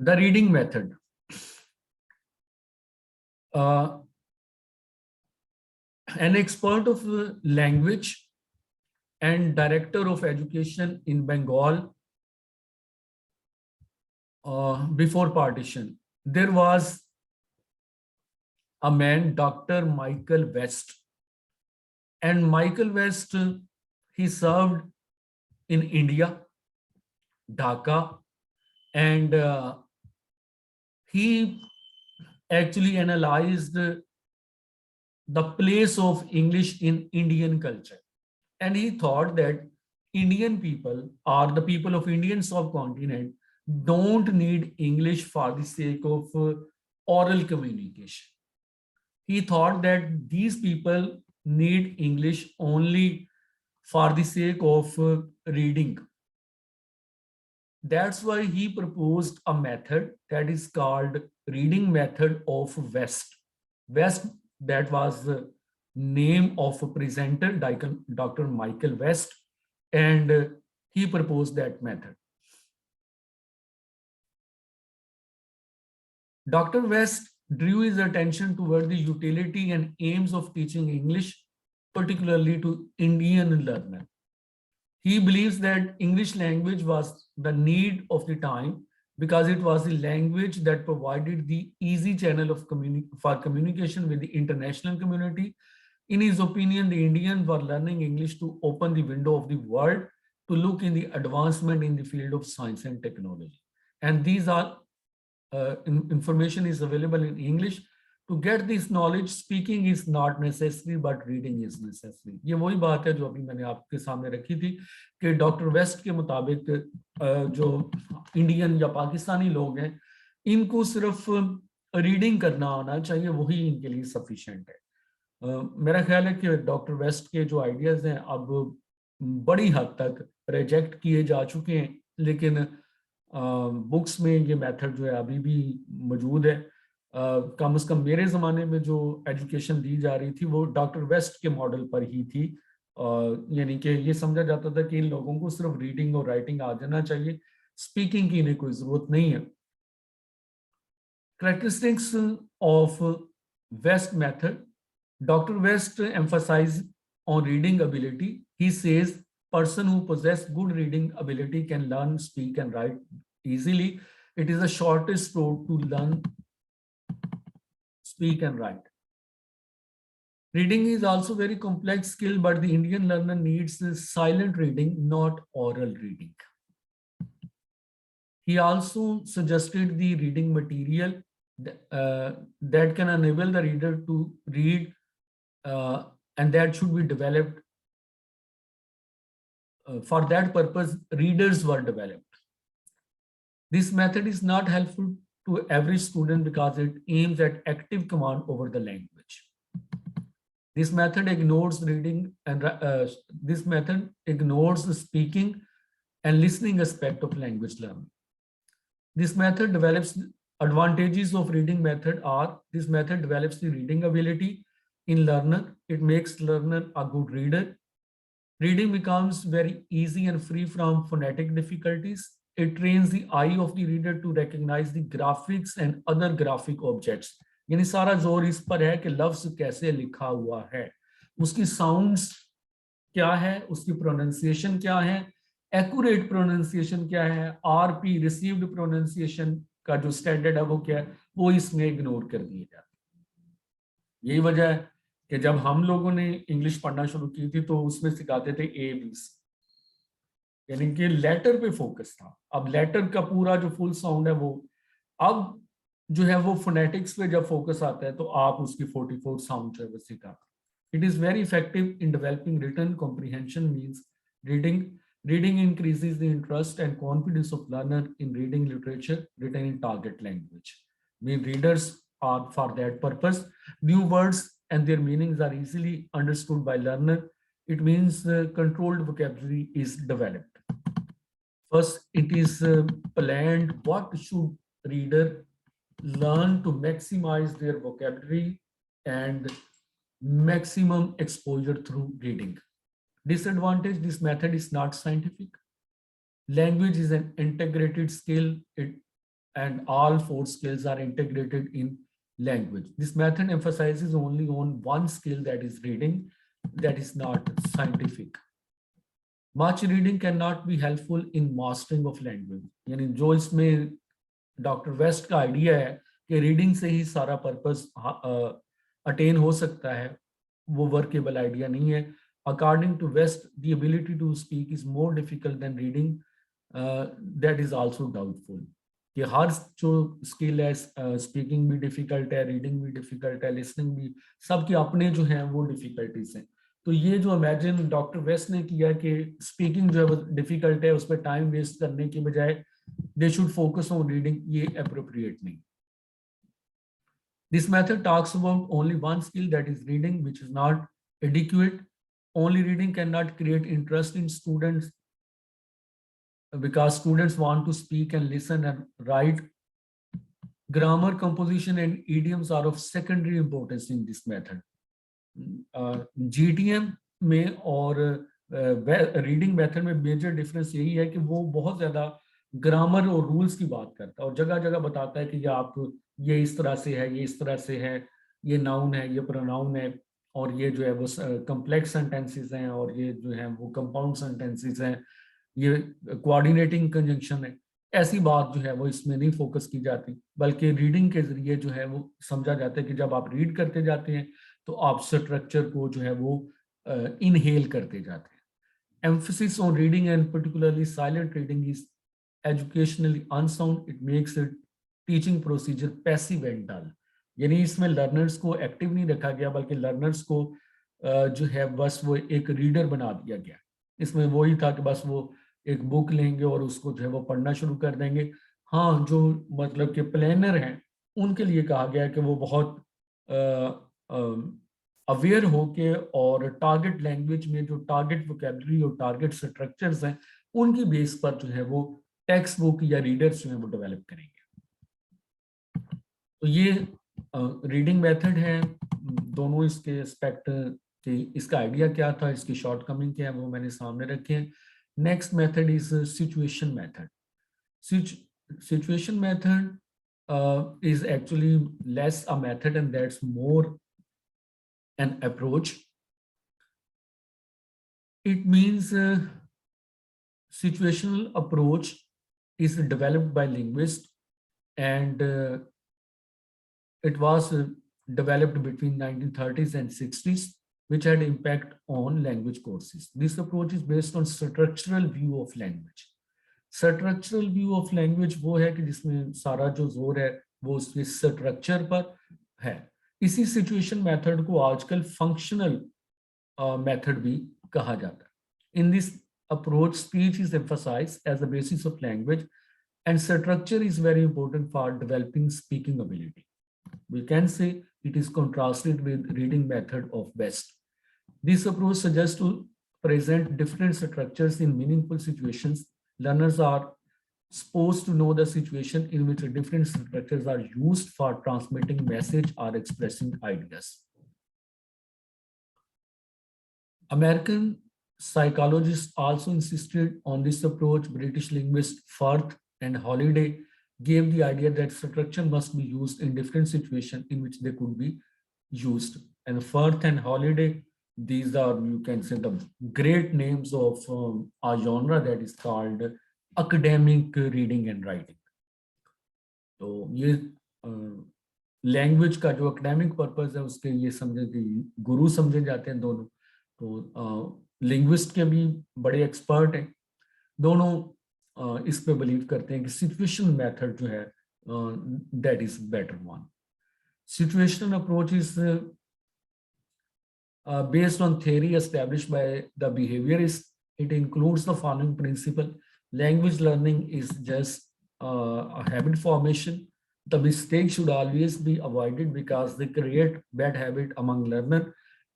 The reading method. Uh, an expert of language and director of education in Bengal before partition, there was a man, Dr. Michael West. And Michael West, he served in India, Dhaka, and he actually analyzed the place of English in Indian culture. And he thought that Indian people or the people of Indian subcontinent don't need English for the sake of oral communication. He thought that these people need English only for the sake of reading. That's why he proposed a method that is called reading method of West. West, that was the name of a presenter, Dr. Michael West, and he proposed that method. Dr. West drew his attention toward the utility and aims of teaching English, particularly to Indian learners. He believes that English language was the need of the time because it was the language that provided the easy channel of for communication with the international community. In his opinion, the Indians were learning English to open the window of the world to look in the advancement in the field of science and technology. And these are information is available in English. To get this knowledge, speaking is not necessary, but reading is necessary. ये वही बात है जो अभी मैंने आपके सामने रखी थी कि डॉक्टर वेस्ट के मुताबिक जो इंडियन या पाकिस्तानी लोग हैं, इनको सिर्फ रीडिंग करना आना चाहिए, वही इनके लिए सफिशिएंट है। मेरा ख्याल है कि डॉक्टर वेस्ट के जो आइडियाज हैं अब बड़ी हद तक रिजेक्ट किए जा चुके हैं, लेकिन बुक्स में ये मेथड जो है अभी भी मौजूद है। कम से कम मेरे ज़माने में जो एजुकेशन दी जा रही थी वो डॉक्टर वेस्ट के मॉडल पर ही थी। यानी कि ये समझा जाता था कि इन लोगों को सिर्फ रीडिंग और राइटिंग आ जाना चाहिए, स्पीकिंग की इन्हें कोई ज़रूरत नहीं है। Characteristics of West method. Dr. West emphasizes on reading ability. He says person who possess good reading ability can learn, speak and write easily. It is the shortest road to learn, speak and write. Reading is also very complex skill, but the Indian learner needs silent reading, not oral reading. He also suggested the reading material that can enable the reader to read and that should be developed. For that purpose, readers were developed. This method is not helpful to every student because it aims at active command over the language. This method ignores reading and this method ignores the speaking and listening aspect of language learning. This method develops advantages of reading method are this method develops the reading ability in learner. It makes learner a good reader. Reading becomes very easy and free from phonetic difficulties. It trains the eye of the reader to recognize the graphics and other graphic objects. यानी सारा जोर इस पर है कि लफ्ज कैसे लिखा हुआ है, उसकी साउंड्स क्या है, उसकी प्रोनाउंसिएशन क्या है, एक्यूरेट प्रोनाउंसिएशन क्या है, आरपी रिसीव्ड प्रोनाउंसिएशन का जो स्टैंडर्ड है वो क्या है, वो इसमें इग्नोर कर दिया जाता है। यही वजह है कि जब हम लोगों ने इंग्लिश पढ़ना शुरू की थी तो उसमें सिखाते थे ए बी सी, यानी कि लेटर पे फोकस था। अब लेटर का पूरा जो फुल साउंड है वो अब जो है वो फोनेटिक्स पे जब फोकस आता है तो आप उसकी 44 साउंड जो है वो सिखा। It is very effective in developing written comprehension means reading. Reading increases the interest and confidence of learner in reading literature written in target language. When readers are for that purpose, new words and their meanings are easily understood by learner. It means controlled vocabulary is developed. First, it is planned what should reader learn to maximize their vocabulary and maximum exposure through reading. Disadvantage, this method is not scientific. Language is an integrated skill. and all four skills are integrated in language. This method emphasizes only on one skill, that is reading, that is not scientific. Much reading cannot be helpful in mastering of language. यानी जो इसमें doctor waste का idea है कि reading से ही सारा purpose attain हो सकता है, वो वर्केबल आइडिया नहीं है. According to West, the ability to speak is more difficult than reading. That is also doubtful. कि हर जो स्किल है, स्पीकिंग भी डिफिकल्ट है, रीडिंग भी डिफिकल्ट है, लिसनिंग भी, सबके अपने जो हैं वो डिफिकल्टीज हैं. तो ये जो इमेजिन डॉक्टर वेस्ट ने किया कि स्पीकिंग जो है वो डिफिकल्ट है, उस पर टाइम वेस्ट करने की बजाय they should focus on reading, ये appropriate नहीं. This method talks about only one skill, that is reading, which is not adequate. Only reading cannot create interest in students because students want to speak and listen and write. Grammar, composition and idioms are of secondary importance in this method. GTM में और reading method में major difference यही है कि वो बहुत ज्यादा grammar और रूल्स की बात करता है और जगह जगह बताता है कि ये आप, ये इस तरह से है, ये इस तरह से है, ये नाउन है, ये प्रोनाउन है, और ये जो है वो कम्प्लेक्स सेंटेंसेस हैं, और ये जो है वो कंपाउंड सेंटेंसेस हैं, ये कोऑर्डिनेटिंग कंजंक्शन है. ऐसी बात जो है वो इसमें नहीं फोकस की जाती, बल्कि रीडिंग के जरिए जो है वो समझा जाता है कि जब आप रीड करते जाते हैं तो आप स्ट्रक्चर को जो है वो इनहेल करते जाते हैं. Emphasis on reading and particularly silent reading is educationally unsound. It makes it teaching procedure passive and dull. यानी इसमें लर्नर्स को एक्टिव नहीं रखा गया, बल्कि लर्नर्स को जो है बस वो एक रीडर बना दिया गया. इसमें वही था कि बस वो एक बुक लेंगे और उसको जो है वो पढ़ना शुरू कर देंगे. हाँ, जो मतलब कि प्लानर हैं उनके लिए कहा गया है कि वो बहुत अवेयर होके और टारगेट लैंग्वेज में जो टारगेट वोकैबुलरी और टारगेट स्ट्रक्चर्स हैं उनकी बेस पर जो है वो टेक्स्ट बुक या रीडर्स जो है वो डेवलप करेंगे. तो ये रीडिंग मेथड है. दोनों इसके एस्पेक्ट कि इसका आइडिया क्या था, इसकी शॉर्टकमिंग क्या है, वो मैंने सामने रखे हैं. Next method is situation method. Situation method is actually less a method and that's more an approach. It means situational approach is developed by linguists and it was developed between 1930s and 60s, which had impact on language courses. This approach is based on structural view of language. Structural view of language वो है कि जिसमें सारा जो जोर है वो उसके स्ट्रक्चर पर है. इसी सिचुएशन मेथड को आजकल फंक्शनल मेथड भी कहा जाता है. In this approach speech is emphasised as the basis of language and structure is very important for developing speaking ability. We can say it is contrasted with reading method of West. This approach suggests to present different structures in meaningful situations. Learners are supposed to know the situation in which different structures are used for transmitting message or expressing ideas. American psychologists also insisted on this approach. British linguists Firth and Holiday gave the idea that structure must be used in different situations in which they could be used. And Firth and Holiday, these are, you can say, the great names of a genre that is called academic reading and writing. तो ये language का जो academic purpose है उसके ये समझे कि गुरु समझे जाते हैं दोनों. तो लिंग्विस्ट के भी बड़े एक्सपर्ट हैं. दोनों इस पे बिलीव करते हैं कि सिचुएशनल मेथड जो है that is better one. Situational approach is based on theory established by the behaviorist. It includes the following principle. Language learning is just a habit formation. The mistakes should always be avoided because they create bad habit among learners.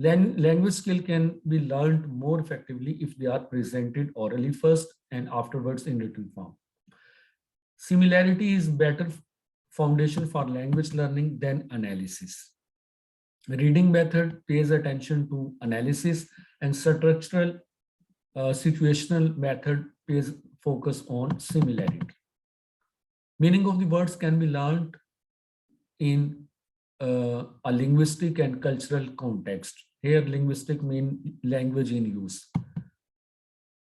Language skill can be learned more effectively if they are presented orally first and afterwards in written form. Similarity is better foundation for language learning than analysis. The reading method pays attention to analysis and structural situational method pays focus on similarity. Meaning of the words can be learned in a linguistic and cultural context. Here, linguistic mean language in use.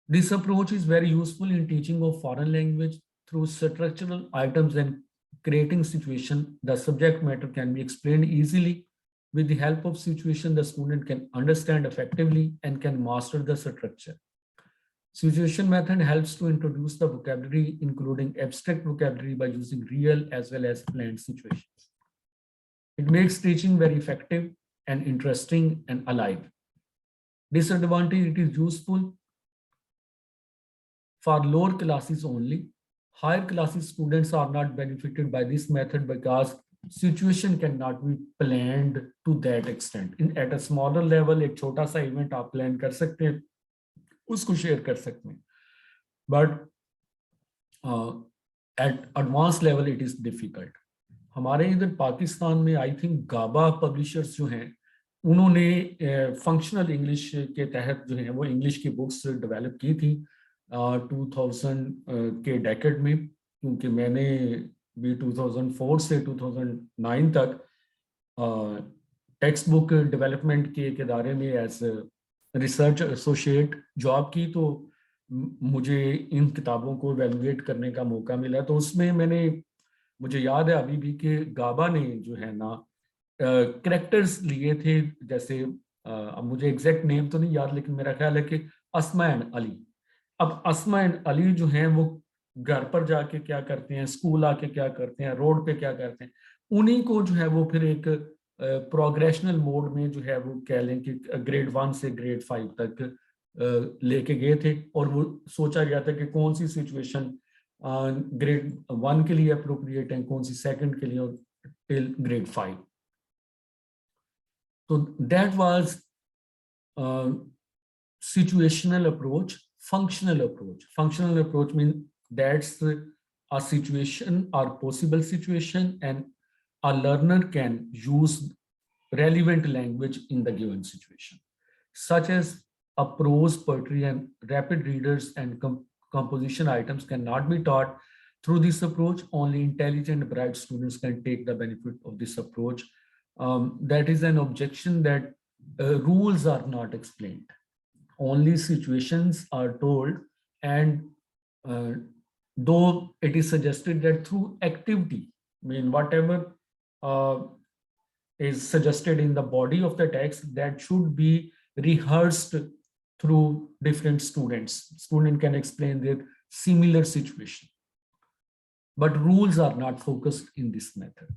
This approach is very useful in teaching of foreign language through structural items and creating situation. The subject matter can be explained easily. With the help of situation, the student can understand effectively and can master the structure. Situation method helps to introduce the vocabulary, including abstract vocabulary, by using real as well as planned situations. It makes teaching very effective and interesting and alive. Disadvantage, it is useful for lower classes only. Higher classes students are not benefited by this method because situation cannot be planned to that extent. At a smaller level, एक छोटा सा event आप plan कर सकते हैं, उसको share कर सकते हैं. But at advanced level, it is difficult. हमारे इधर पाकिस्तान में आई थिंक गाबा पब्लिशर्स जो हैं उन्होंने फंक्शनल इंग्लिश के तहत जो है वो इंग्लिश की बुक्स डेवलप की थी 2000 के डेकेड में, क्योंकि मैंने भी 2004 से 2009 तक टेक्स्ट बुक डेवलपमेंट के एक इदारे में एज रिसर्च एसोसिएट जॉब की, तो मुझे इन किताबों को एवेलुएट करने का मौका मिला. तो उसमें मुझे याद है अभी भी कि गाबा ने जो है ना कैरेक्टर्स लिए थे, जैसे अब मुझे एग्जैक्ट नेम तो नहीं याद, लेकिन मेरा ख्याल है कि अस्मा एंड अली. अब अस्मा एंड अली जो हैं वो घर पर जाके क्या करते हैं, स्कूल आके क्या करते हैं, रोड पे क्या करते हैं, उन्हीं को जो है वो फिर एक प्रोग्रेशनल मोड में जो है वो कह लें कि ग्रेड 1 से ग्रेड 5 तक लेके गए थे. और वो सोचा गया था कि कौन सी सिचुएशन ग्रेड 1 के लिए अप्रोप्रिएट है, कौन सी सेकंड के लिए, और टिल ग्रेड 5. तो that was situational approach. Functional approach means that's a situation or possible situation and a learner can use relevant language in the given situation, such as a prose, poetry, and rapid readers and composition items cannot be taught through this approach. Only intelligent, bright students can take the benefit of this approach. That is an objection that rules are not explained. Only situations are told, and though it is suggested that through activity, I mean whatever is suggested in the body of the text, that should be rehearsed through different students. Student can explain their similar situation, but rules are not focused in this method.